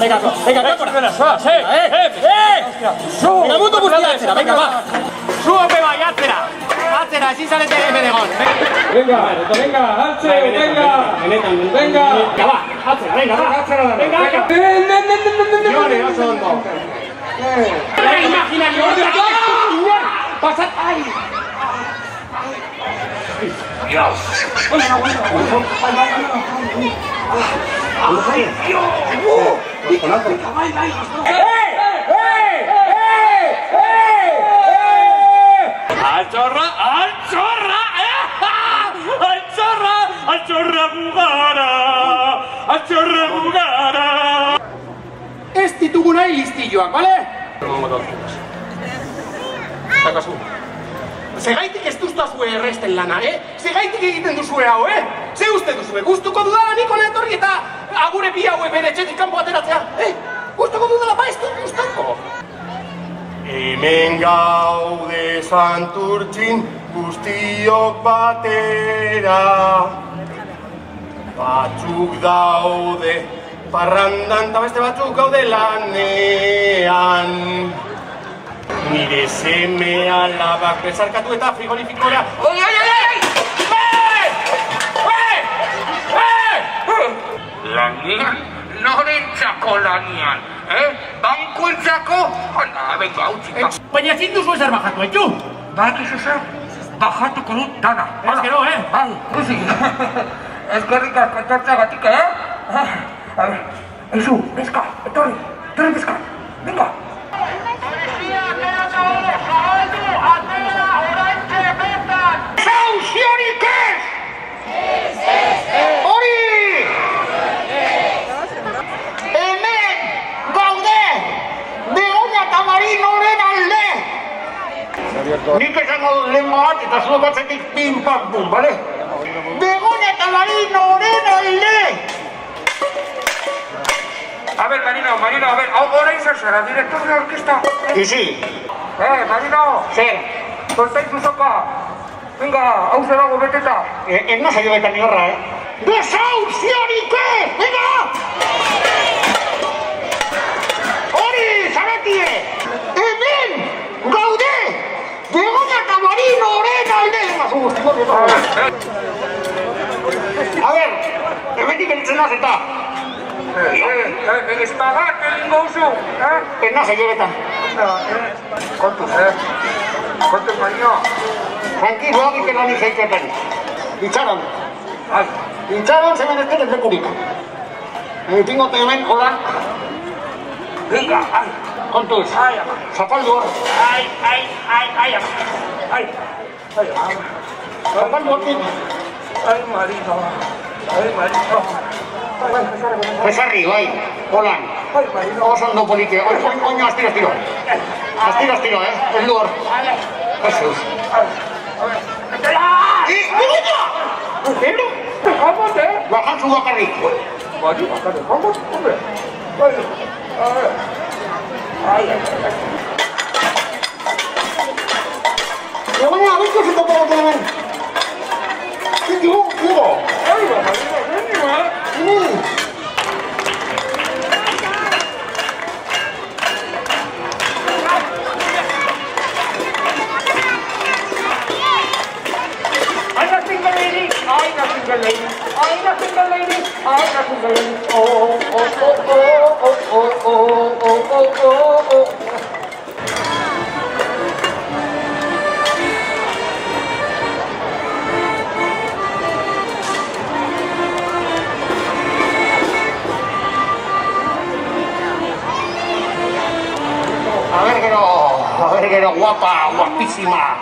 venga, venga, venga, mundu guztia atzera, venga, va. Zuope bai, atzera, ezin zarete emeregon. Venga, altze, venga, venga, va, atzera, venga, venga, Jone, oso ondo. Imaginario, pasat, ai. Dios. Altxorra bugara. Ez ditugu nahi listilloak, bale? Zakazu. Segaitik ez duztazue erresten lana, Segaitik egiten duzue hau, Ze uste duzue, gustuko dudala nik hona etorri eta agure bi haue bere etxetik kanpo ateratzea, Gustuko dudala ba ez dut gustako. Hemen gaude Santurtzin guztiok batera, batzuk daude parrandan eta beste batzuk gaude lanean. Nire seme alabak bezarkatu eta frigorifikora. Oi! Lanian? Norentzako lanian, Bankuentzako? Hala, bengo, hau txika. Baina ezin duzu ezer bajatu, etxu? Badakizu zer? Bajatuko dut dana. Ez gero, Bai, guzik. Ez gerrik askatzagatik, A ber, eizu, bezka, etorri bezka, venga. Zauziorik ez! Hori! Hemen gaude Begoña eta Marinoren alde! Nik esango dut lehen bat eta zuek batzetik pim-pam-pum, bale? Begoña eta Marinoren alde! A ver, Marino, a ver, hau gora izan zara, direktor de orkesta. Izi. Marino! Zer? Soltaizu soka! Venga, hau zerago beteta! Ez no saio beta ni horra, Desauziorik ez! Venga! Hori, zaratie! Hemen gaude! Begoña eta Marinoren alde! A ver, hemetik elitzen naz eta. Espagat egin gauzu, Ez no saio beta. Kontuz, Marino. Tranquilo, egiten lan izaitetan. Itxaron. Itxaron zemen ez tenez lekurik. Tingote hemen, hola. Venga, Kontuz. Zapaldu hor. Zapaldu hortik. Marino. Pesarri, bai. Holan. Oso ondo polite. Oino astiro. Astiro, Ez du hor. Jesus. Begoña! Vamos, Bajan zu bakarrik. Vamos, hombre. Begoña, abiko zu topo bote hemen. Digo. A ver, guapa, guapísima.